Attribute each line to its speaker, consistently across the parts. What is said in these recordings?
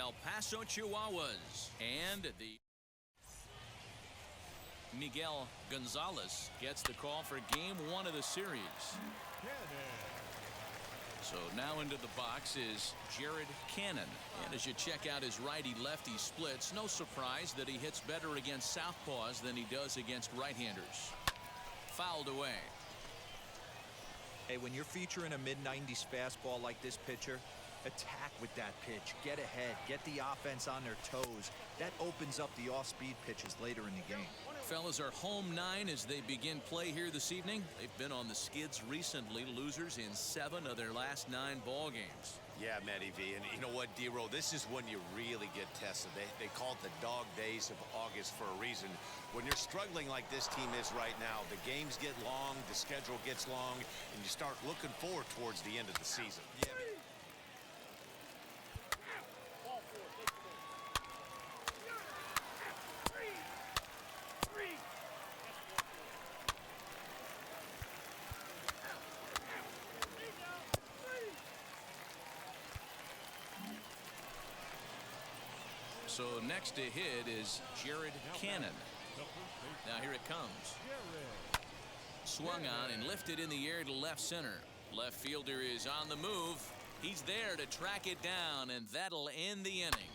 Speaker 1: El Paso Chihuahuas. And the Miguel Gonzalez gets the call for game 1 of the series. So now into the box is Jared Cannon. And as you check out his righty-lefty splits, no surprise that he hits better against southpaws than he does against right-handers. Fouled away.
Speaker 2: Hey, when you're featuring a mid-90s fastball like this pitcher, attack with that pitch. Get ahead. Get the offense on their toes. That opens up the off-speed pitches later in the game.
Speaker 1: Fellas are home 9 as they begin play here this evening. They've been on the skids recently, losers in 7 of their last 9 ball games.
Speaker 3: Yeah, Matty V, and you know what, D-Roll, this is when you really get tested. They call it the dog days of August for a reason. When you're struggling like this team is right now, the games get long, the schedule gets long, and you start looking forward towards the end of the season. Yeah.
Speaker 1: So next to hit is Jared Cannon. Now here it comes. Swung on and lifted in the air to left center. Left fielder is on the move. He's there to track it down, and that'll end the inning.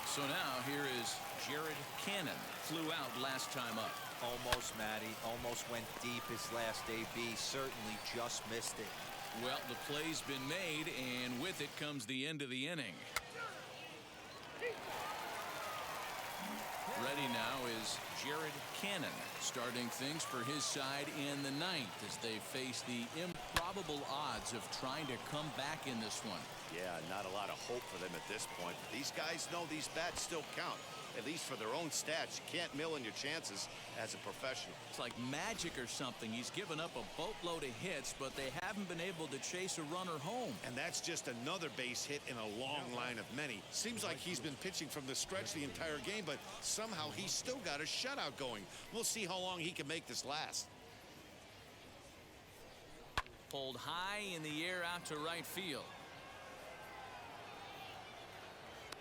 Speaker 1: So now here is Jared Cannon. Flew out last time up.
Speaker 2: Almost, Matty. Almost went deep his last AB. Certainly just missed it.
Speaker 1: Well, the play's been made, and with it comes the end of the inning. Ready now is Jared Cannon, starting things for his side in the 9th as they face the improbable odds of trying to come back in this one.
Speaker 3: Yeah, not a lot of hope for them at this point. But these guys know these bats still count. At least for their own stats. You can't mill in your chances as a professional.
Speaker 1: It's like magic or something. He's given up a boatload of hits, but they haven't been able to chase a runner home.
Speaker 3: And that's just another base hit in a long line of many. Seems like he's been pitching from the stretch the entire game, but somehow he's still got a shutout going. We'll see how long he can make this last.
Speaker 1: Pulled high in the air out to right field.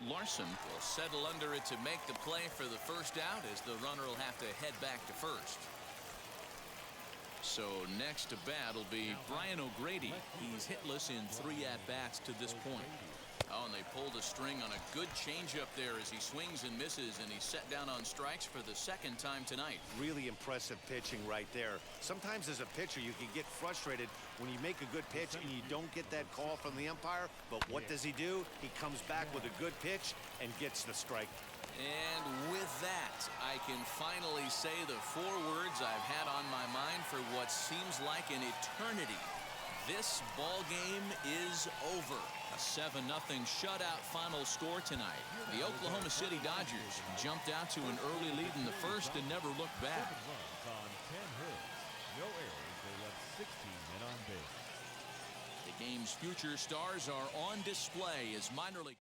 Speaker 1: Larson will settle under it to make the play for the first out as the runner will have to head back to first. So next to bat will be Brian O'Grady. He's hitless in 3 at-bats to this point. Oh, and they pulled a string on a good changeup there as he swings and misses, and he's set down on strikes for the 2nd time tonight.
Speaker 3: Really impressive pitching right there. Sometimes as a pitcher you can get frustrated when you make a good pitch and you don't get that call from the umpire, but what does he do? He comes back with a good pitch and gets the strike.
Speaker 1: And with that, I can finally say the 4 words I've had on my mind for what seems like an eternity. This ball game is over. A 7-0 shutout final score tonight. The Oklahoma City Dodgers jumped out to an early lead in the first and never looked back.
Speaker 4: No errors. They left 16 men on base.
Speaker 1: The game's future stars are on display as minor league.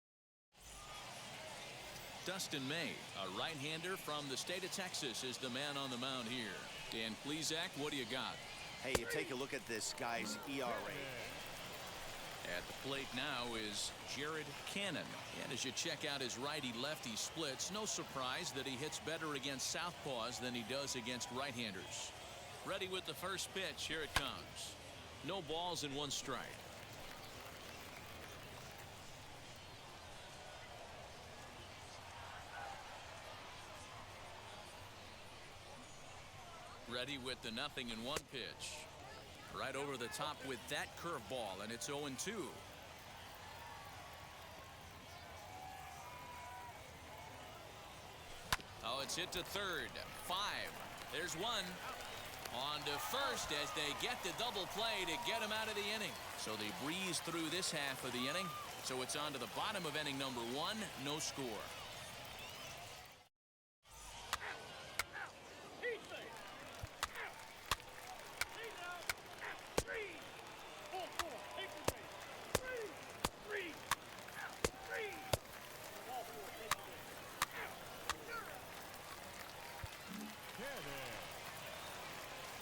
Speaker 1: Dustin May, a right-hander from the state of Texas, is the man on the mound here. Dan Plesac, what do you got?
Speaker 3: Hey, you take a look at this guy's ERA.
Speaker 1: At the plate now is Jared Cannon. And as you check out his righty-lefty splits, no surprise that he hits better against southpaws than he does against right-handers. Ready with the first pitch. Here it comes. No balls and 1 strike. Ready with the 0-1 pitch. Right over the top with that curveball, and it's 0-2. Oh, it's hit to third. 5. There's 1. On to first as they get the double play to get him out of the inning. So they breeze through this half of the inning. So it's on to the bottom of inning number 1. No score.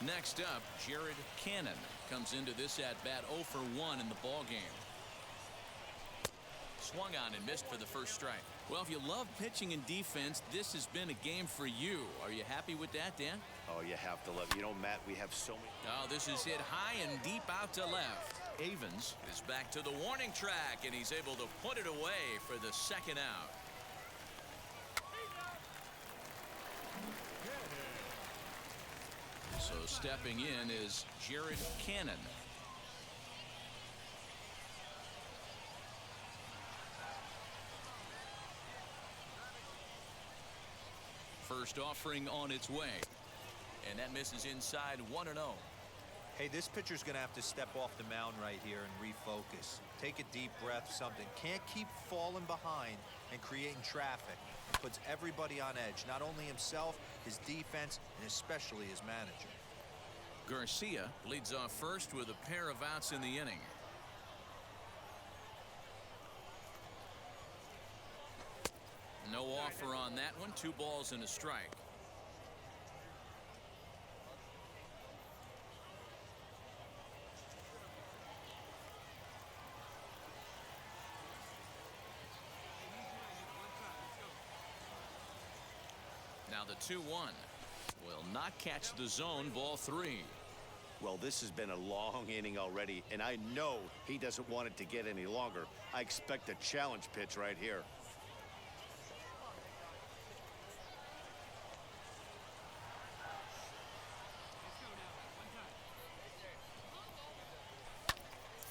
Speaker 1: Next up, Jared Cannon. comes into this at bat 0 for 1 in the ball game. Swung on and missed for the first strike. Well, if you love pitching and defense, this has been a game for you. Are you happy with that, Dan?
Speaker 3: Oh, you have to love. You know, Matt, we have so many.
Speaker 1: Oh, this is hit high and deep out to left. Avens is back to the warning track, and he's able to put it away for the second out. So stepping in is Jared Cannon. First offering on its way, and that misses inside 1-0.
Speaker 2: Hey, this pitcher's going to have to step off the mound right here and refocus. Take a deep breath, something. Can't keep falling behind and creating traffic. It puts everybody on edge, not only himself, his defense, and especially his manager.
Speaker 1: Garcia leads off first with a pair of outs in the inning. No offer on that one. 2 balls and a strike. Now the 2-1 will not catch the zone. Ball 3.
Speaker 3: Well, this has been a long inning already, and I know he doesn't want it to get any longer. I expect a challenge pitch right here.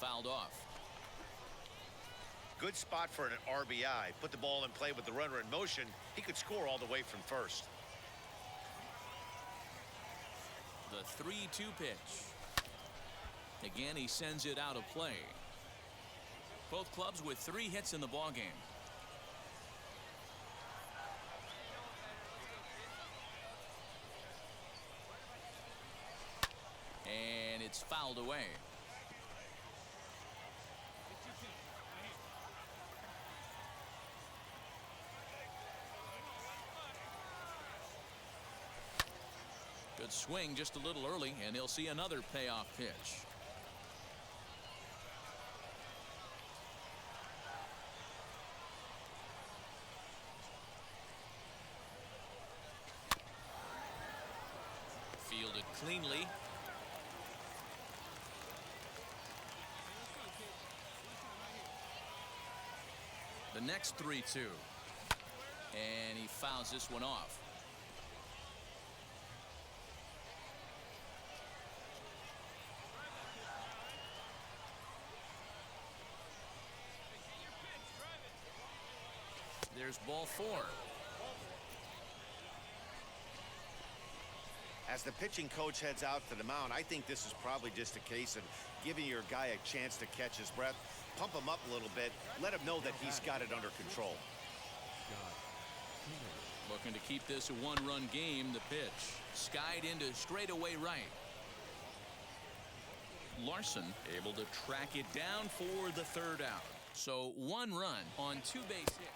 Speaker 1: Fouled off.
Speaker 3: Good spot for an RBI. Put the ball in play with the runner in motion. He could score all the way from first.
Speaker 1: The 3-2 pitch. Again, he sends it out of play. Both clubs with 3 hits in the ballgame. And it's fouled away. Good swing just a little early, and he'll see another payoff pitch. Fielded cleanly. The next 3-2. And he fouls this one off. There's ball 4.
Speaker 3: As the pitching coach heads out to the mound, I think this is probably just a case of giving your guy a chance to catch his breath, pump him up a little bit, let him know that he's got it under control.
Speaker 1: Looking to keep this a 1-run game. The pitch skied into straightaway right. Larson able to track it down for the 3rd out. So 1 run on 2 base hits.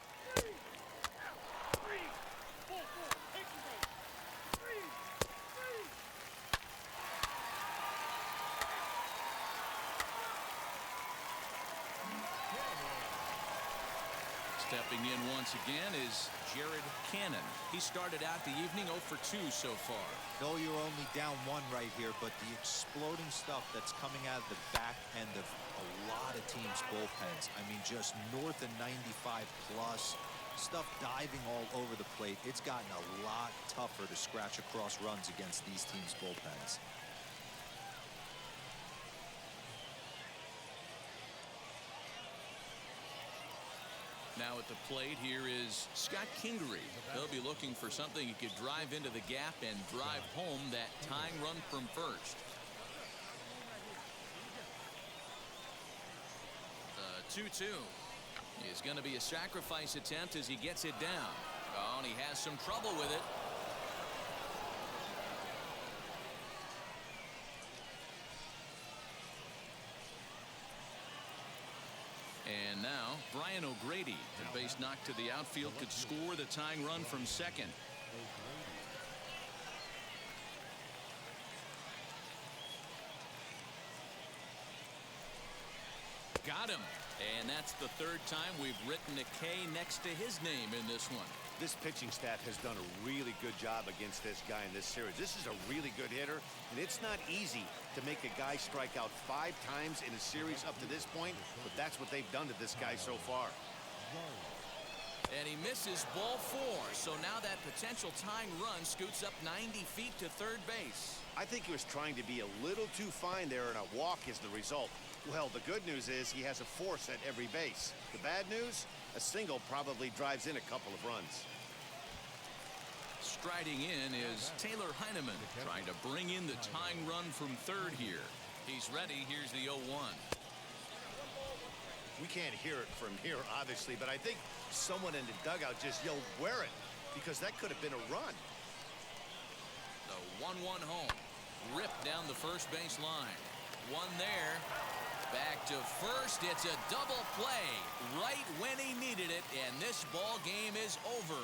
Speaker 1: Stepping in once again is Jared Cannon. He started out the evening 0 for 2 so far.
Speaker 2: No, you're only down 1 right here, but the exploding stuff that's coming out of the back end of a lot of teams' bullpens. I mean, just north of 95 plus. Stuff diving all over the plate. It's gotten a lot tougher to scratch across runs against these teams' bullpens.
Speaker 1: Now at the plate here is Scott Kingery. They'll be looking for something he could drive into the gap and drive home that tying run from first. The 2-2 is going to be a sacrifice attempt as he gets it down. Oh, and he has some trouble with it. And now Brian O'Grady, the base knock to the outfield, could score the tying run from second. Got him. And that's the third time we've written a K next to his name in this one.
Speaker 3: This pitching staff has done a really good job against this guy in this series. This is a really good hitter, and it's not easy to make a guy strike out 5 times in a series up to this point, but that's what they've done to this guy so far.
Speaker 1: And he misses ball 4, so now that potential tying run scoots up 90 feet to third base.
Speaker 3: I think he was trying to be a little too fine there, and a walk is the result. Well, the good news is he has a force at every base. The bad news? A single probably drives in a couple of runs.
Speaker 1: Striding in is Taylor Heineman, trying to bring in the tying run from third here. He's ready. Here's the 0-1.
Speaker 3: We can't hear it from here, obviously, but I think someone in the dugout just yelled, "Wear it," because that could have been a run.
Speaker 1: The 1-1 home. Ripped down the first base line. One there. Back to first. It's a double play right when he needed it, and this ball game is over.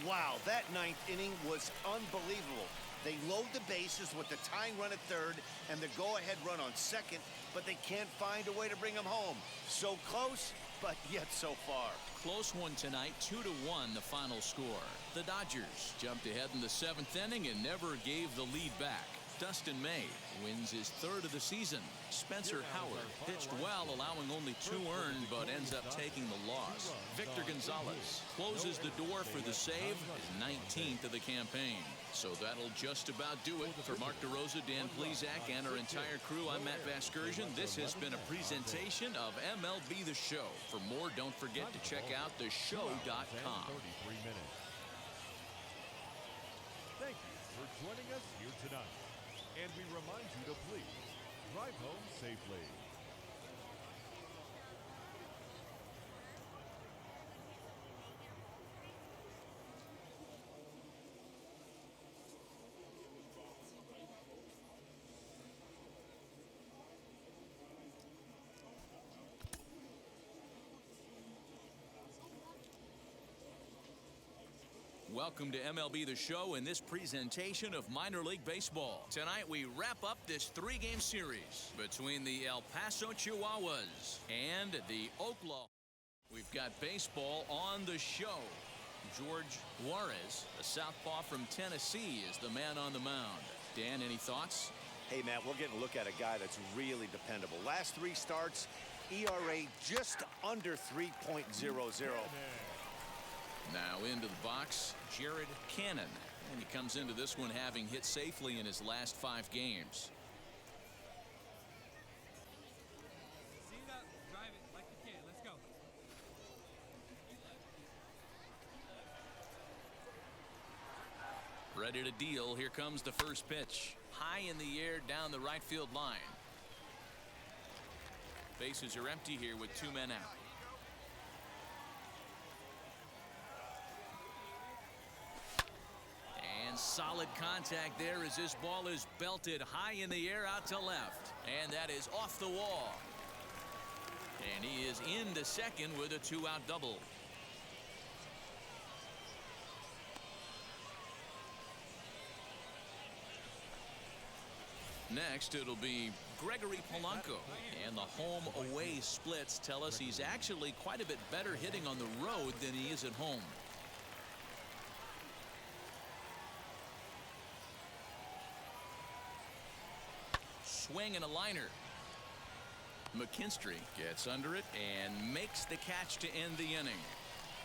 Speaker 3: Wow, that 9th inning was unbelievable. They load the bases with the tying run at third and the go-ahead run on second, but they can't find a way to bring them home. So close, but yet so far.
Speaker 1: Close one tonight, 2-1 the final score. The Dodgers jumped ahead in the 7th inning and never gave the lead back. Dustin May wins his 3rd of the season. Spencer Howard pitched well, allowing only 2 earned, but ends up taking the loss. Victor Gonzalez closes the door for the save, his 19th of the campaign. So that'll just about do it. For Mark DeRosa, Dan Plesac, and our entire crew, I'm Matt Vasgersian. This has been a presentation of MLB The Show. For more, don't forget to check out theshow.com.
Speaker 4: Thank you for joining us here tonight. And we remind you to please drive home safely.
Speaker 1: Welcome to MLB The Show and this presentation of minor league baseball. Tonight we wrap up this 3-game series between the El Paso Chihuahuas and the Oklahoma. We've got baseball on the show. George Juarez, a southpaw from Tennessee, is the man on the mound. Dan, any thoughts?
Speaker 3: Hey, Matt, we're getting a look at a guy that's really dependable. Last 3 starts, ERA just under 3.00.
Speaker 1: Now into the box, Jared Cannon. And he comes into this one having hit safely in his last 5 games.
Speaker 5: See that? Drive it like you can. Let's go.
Speaker 1: Ready to deal. Here comes the first pitch. High in the air down the right field line. Bases are empty here with 2 men out. Solid contact there as this ball is belted high in the air out to left. And that is off the wall. And he is into second with a 2-out double. Next, it'll be Gregory Polanco. And the home-away splits tell us he's actually quite a bit better hitting on the road than he is at home. Swing and a liner. McKinstry gets under it and makes the catch to end the inning.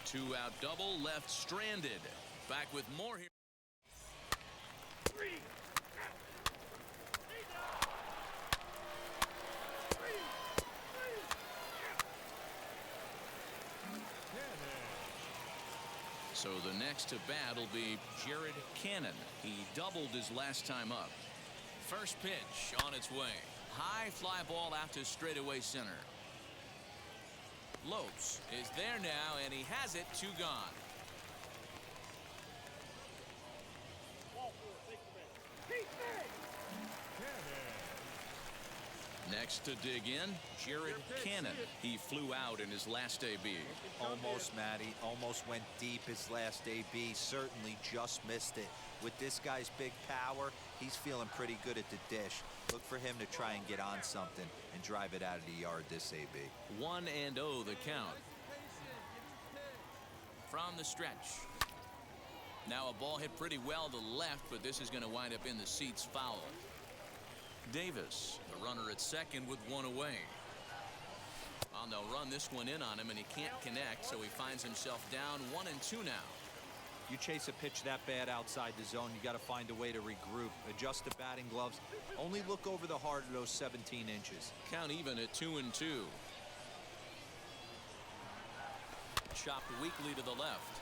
Speaker 1: 2-out double left stranded. Back with more here. So the next to bat will be Jared Cannon. He doubled his last time up. First pitch on its way. High fly ball out to straightaway center. Lopes is there now, and he has it. 2 gone. Next to dig in, Jared Cannon. He flew out in his last AB.
Speaker 2: Almost, Matty. Almost went deep his last AB. Certainly just missed it. With this guy's big power, he's feeling pretty good at the dish. Look for him to try and get on something and drive it out of the yard this AB.
Speaker 1: 1-0 the count. From the stretch. Now a ball hit pretty well to left, but this is going to wind up in the seats foul. Davis, the runner at second with one away. Well, they'll run this one in on him, and he can't connect, so he finds himself down 1-2 now.
Speaker 2: You chase a pitch that bad outside the zone, you got to find a way to regroup, adjust the batting gloves. Only look over the heart of those 17 inches.
Speaker 1: Count even at 2-2. Chopped weakly to the left.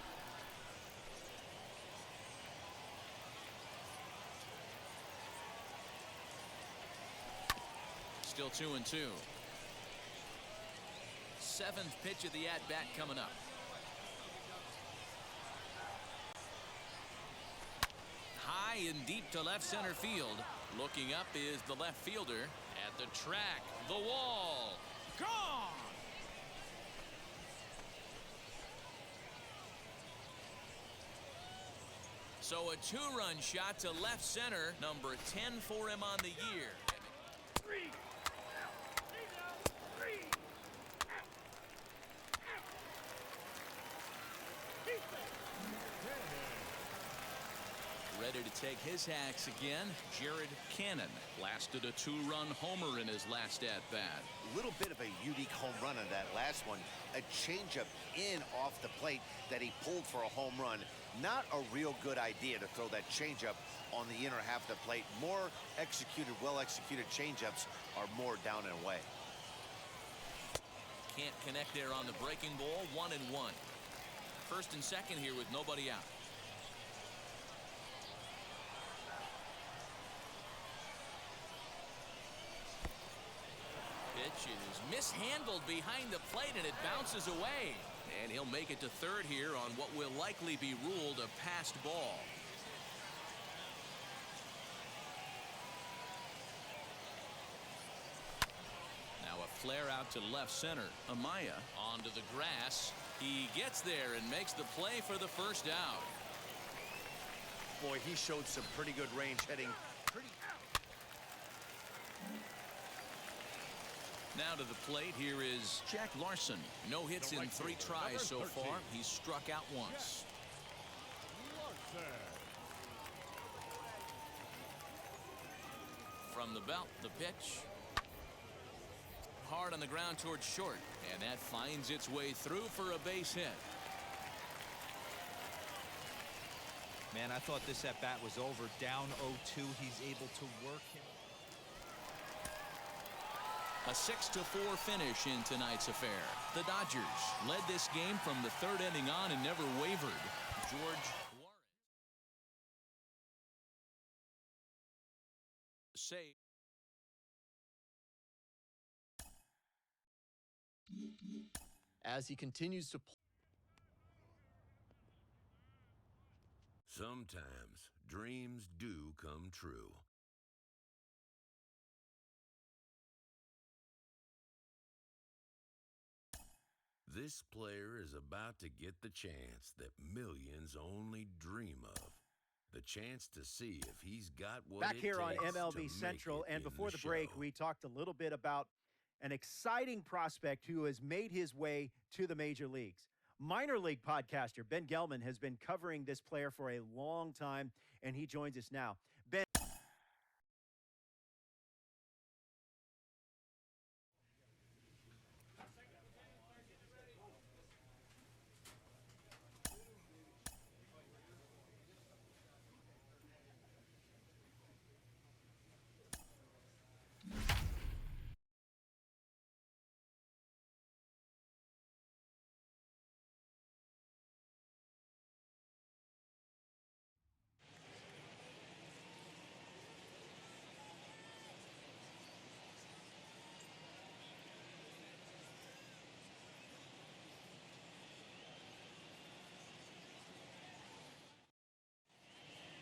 Speaker 1: Still 2-2. Seventh pitch of the at-bat coming up. High and deep to left center field. Looking up is the left fielder. At the track, the wall. Gone! So a two-run shot to left center. Number 10 for him on the year. Ready to take his hacks again, Jared Cannon blasted a two-run homer in his last at-bat.
Speaker 3: A little bit of a unique home run on that last one. A changeup in off the plate that he pulled for a home run. Not a real good idea to throw that changeup on the inner half of the plate. More executed, well-executed changeups are more down and away.
Speaker 1: Can't connect there on the breaking ball. 1-1. First and second here with nobody out. Pitch is mishandled behind the plate, and it bounces away. And he'll make it to third here on what will likely be ruled a passed ball. Now a flare out to left center. Amaya onto the grass. He gets there and makes the play for the first out.
Speaker 3: Boy, he showed some pretty good range heading pretty.
Speaker 1: Now to the plate, here is Jack Larson. No hits in 3 tries so far. He's struck out once. From the belt, the pitch. Hard on the ground towards short, and that finds its way through for a base hit.
Speaker 2: Man, I thought this at-bat was over. Down 0-2, he's able to work him.
Speaker 1: A 6-4 finish in tonight's affair. The Dodgers led this game from the third inning on and never wavered. George Juarez save.
Speaker 6: As he continues to play.
Speaker 7: Sometimes dreams do come true. This player is about to get the chance that millions only dream of. The chance to see if he's got what
Speaker 8: Back
Speaker 7: it
Speaker 8: here on
Speaker 7: takes
Speaker 8: MLB
Speaker 7: to
Speaker 8: Central,
Speaker 7: make it
Speaker 8: and
Speaker 7: in
Speaker 8: before
Speaker 7: the
Speaker 8: the break,
Speaker 7: show.
Speaker 8: we talked a little bit about an exciting prospect who has made his way to the major leagues. Minor league podcaster Ben Gelman has been covering this player for a long time, and he joins us now. Ben.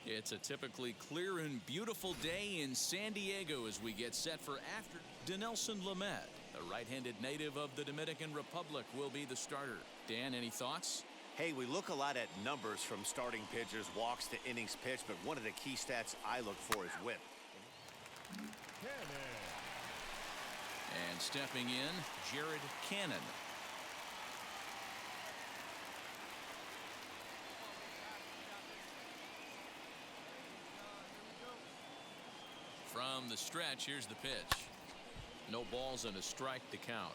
Speaker 1: It's a typically clear and beautiful day in San Diego as we get set for after. Dinelson Lamet, the right-handed native of the Dominican Republic, will be the starter. Dan, any thoughts?
Speaker 3: Hey, we look a lot at numbers from starting pitchers, walks to innings pitched, but one of the key stats I look for is whip.
Speaker 1: And stepping in, Jared Cannon. From the stretch, here's the pitch. No balls and a strike to count.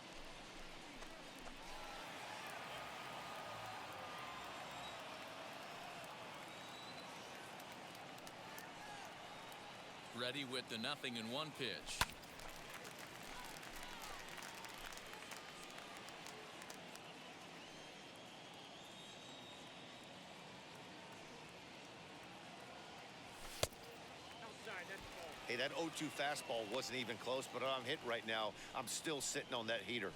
Speaker 1: Ready with the 0-1 pitch.
Speaker 3: Hey, that 0-2 fastball wasn't even close, but I'm hit right now. I'm still sitting on that heater.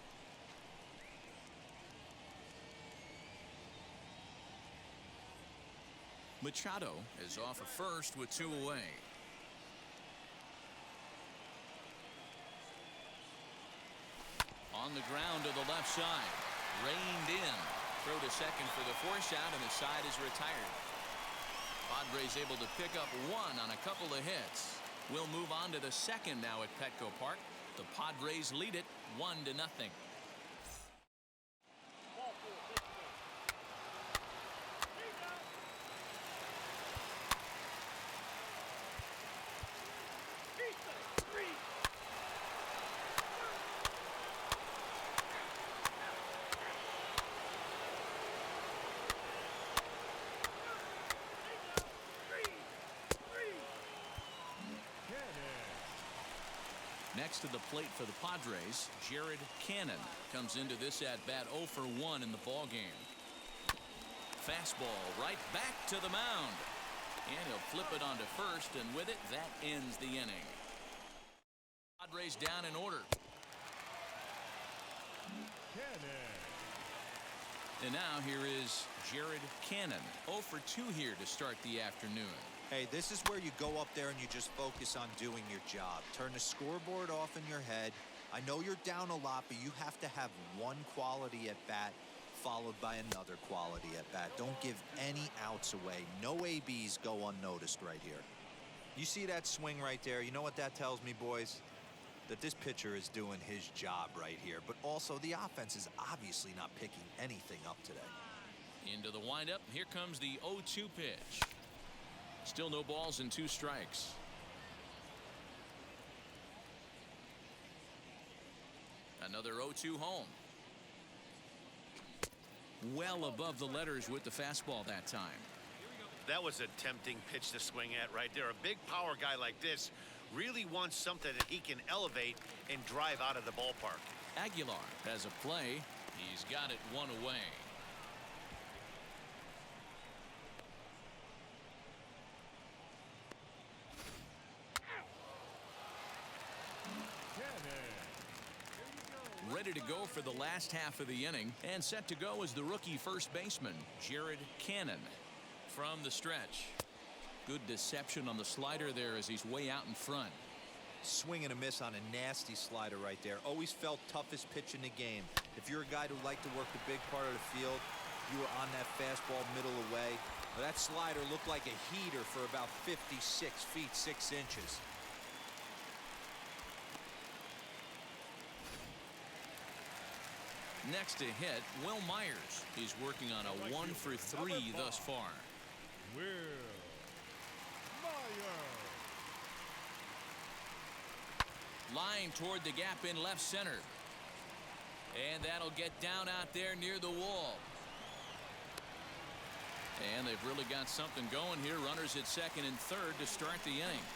Speaker 1: Machado is off at first with 2 away. On the ground to the left side. Reined in. Throw to second for the force out, and the side is retired. Padres able to pick up 1 on a couple of hits. We'll move on to the second now at Petco Park. The Padres lead it 1-0. Next to the plate for the Padres, Jared Cannon comes into this at-bat 0 for 1 in the ballgame. Fastball right back to the mound. And he'll flip it onto first, and with it, that ends the inning. Padres down in order. And now here is Jared Cannon. 0 for 2 here to start the afternoon.
Speaker 2: Hey, this is where you go up there and you just focus on doing your job. Turn the scoreboard off in your head. I know you're down a lot, but you have to have one quality at bat followed by another quality at bat. Don't give any outs away. No ABs go unnoticed right here. You see that swing right there? You know what that tells me, boys? That this pitcher is doing his job right here. But also, the offense is obviously not picking anything up today.
Speaker 1: Into the windup. Here comes the 0-2 pitch. Still no balls and 2 strikes. Another 0-2 home. Well above the letters with the fastball that time.
Speaker 3: That was a tempting pitch to swing at right there. A big power guy like this really wants something that he can elevate and drive out of the ballpark.
Speaker 1: Aguilar has a play. He's got it 1 away. Ready to go for the last half of the inning, and set to go is the rookie first baseman, Jared Cannon. From the stretch. Good deception on the slider there as he's way out in front.
Speaker 2: Swing and a miss on a nasty slider right there. Always felt toughest pitch in the game. If you're a guy who liked to work the big part of the field, you were on that fastball middle away. Well, that slider looked like a heater for about 56 feet 6 inches.
Speaker 1: Next to hit, Will Myers. He's working on a 1 for 3 thus far.
Speaker 4: Will Myers.
Speaker 1: Line toward the gap in left center. And that'll get down out there near the wall. And they've really got something going here. Runners at second and third to start the inning.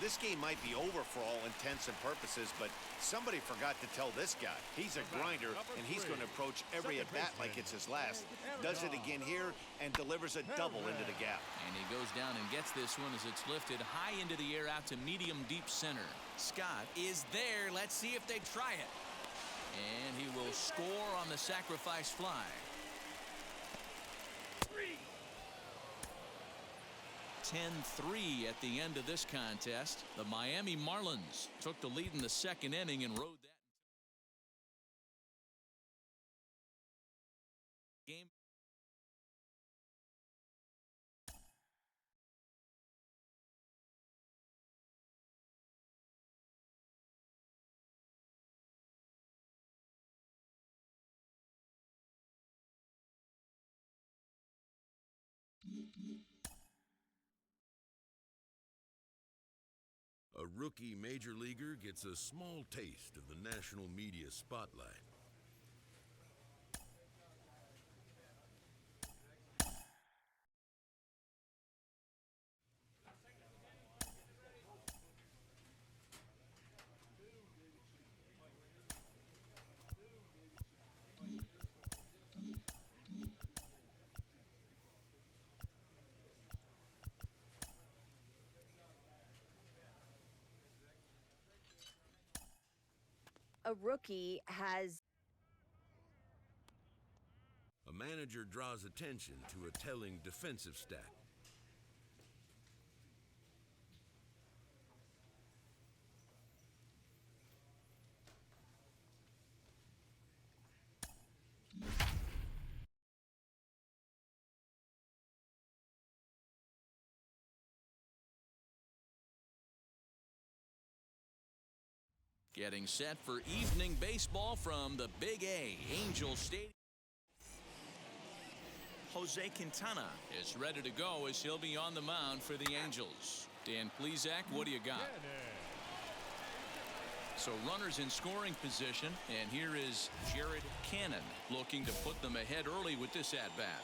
Speaker 3: This game might be over for all intents and purposes, but somebody forgot to tell this guy. He's a grinder, and he's going to approach every at-bat like it's his last. Does it again here and delivers a double into the gap.
Speaker 1: And he goes down and gets this one as it's lifted high into the air out to medium deep center. Scott is there. Let's see if they try it. And he will score on the sacrifice fly. 10-3 at the end of this contest. The Miami Marlins took the lead in the second inning and rode that game.
Speaker 7: A rookie major leaguer gets a small taste of the national media spotlight.
Speaker 9: A rookie has
Speaker 7: A manager draws attention to a telling defensive stat.
Speaker 1: Getting set for evening baseball from the Big A, Angel Stadium. Jose Quintana is ready to go as he'll be on the mound for the Angels. Dan Plesac, what do you got? So runners in scoring position, and here is Jared Cannon looking to put them ahead early with this at-bat.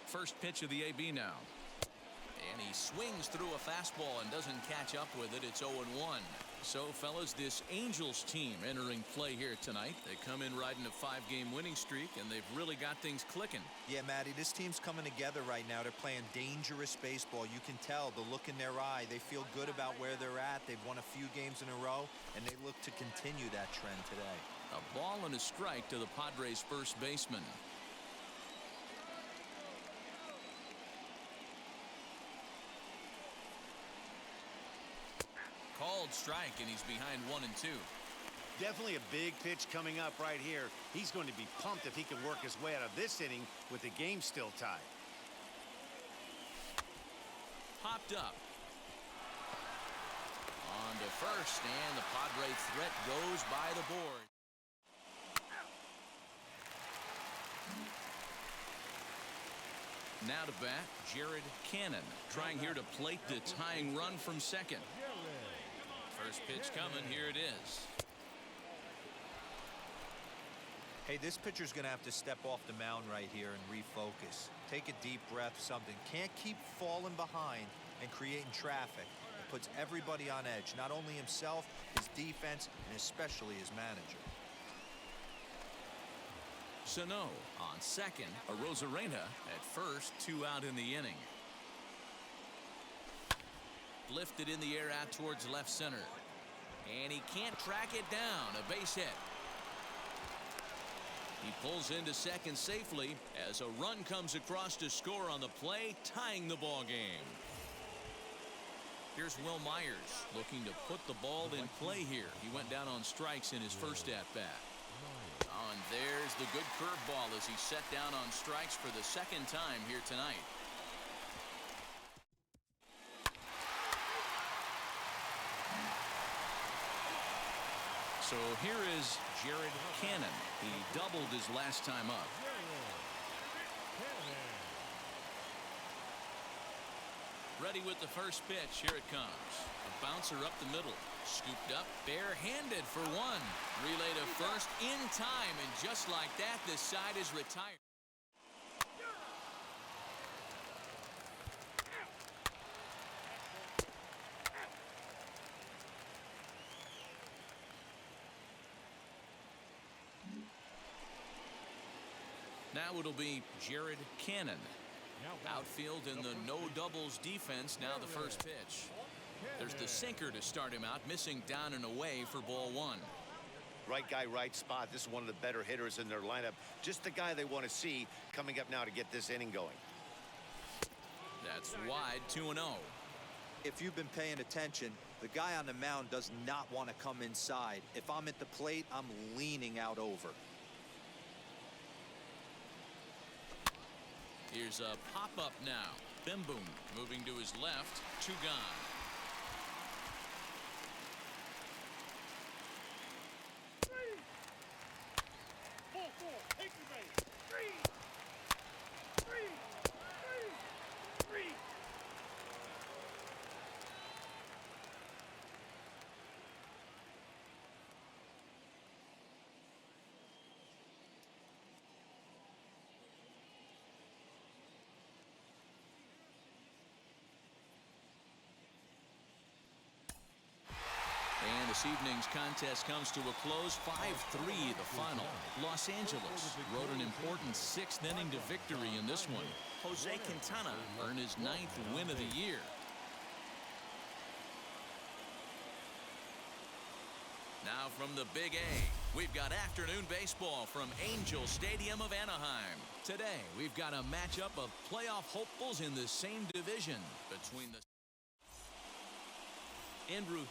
Speaker 1: First pitch of the AB now. And he swings through a fastball and doesn't catch up with it. It's 0-1. So, fellas, this Angels team entering play here tonight. They come in riding a 5-game winning streak, and they've really got things clicking.
Speaker 2: Yeah, Matty, this team's coming together right now. They're playing dangerous baseball. You can tell the look in their eye. They feel good about where they're at. They've won a few games in a row, and they look to continue that trend today.
Speaker 1: A ball and a strike to the Padres' first baseman. Called strike, and he's behind 1-2.
Speaker 3: Definitely a big pitch coming up right here. He's going to be pumped if he can work his way out of this inning with the game still tied.
Speaker 1: Popped up. On to first, and the Padre threat goes by the board. Now to bat, Jared Cannon, trying here to plate the tying run from second. First pitch coming, here it is.
Speaker 2: Hey, this pitcher's going to have to step off the mound right here and refocus. Take a deep breath, something. Can't keep falling behind and creating traffic. It puts everybody on edge, not only himself, his defense, and especially his manager.
Speaker 1: Sano on second, Arozarena at first, 2 out in the inning. Lifted in the air out towards left center. And he can't track it down. A base hit. He pulls into second safely as a run comes across to score on the play, tying the ball game. Here's Will Myers looking to put the ball in play here. He went down on strikes in his first at-bat. Oh, and there's the good curveball as he set down on strikes for the second time here tonight. So here is Jared Cannon. He doubled his last time up. Ready with the first pitch. Here it comes. A bouncer up the middle. Scooped up, barehanded for one. Relay to first in time, and just like that, this side is retired. Now it'll be Jared Cannon. Outfield in the no doubles defense. Now the first pitch. There's the sinker to start him out, missing down and away for ball 1.
Speaker 3: Right guy, right spot. This is one of the better hitters in their lineup. Just the guy they want to see coming up now to get this inning going.
Speaker 1: That's wide, 2-0.
Speaker 2: If you've been paying attention, the guy on the mound does not want to come inside. If I'm at the plate, I'm leaning out over.
Speaker 1: Here's a pop-up now. Bimboom moving to his left. 2 gone. And this evening's contest comes to a close. 5-3 the final. Los Angeles rode an important 6th inning to victory in this one. Jose Quintana earned his 9th win of the year. Now from the Big A, we've got afternoon baseball from Angel Stadium of Anaheim. Today, we've got a matchup of playoff hopefuls in the same division between the Andrew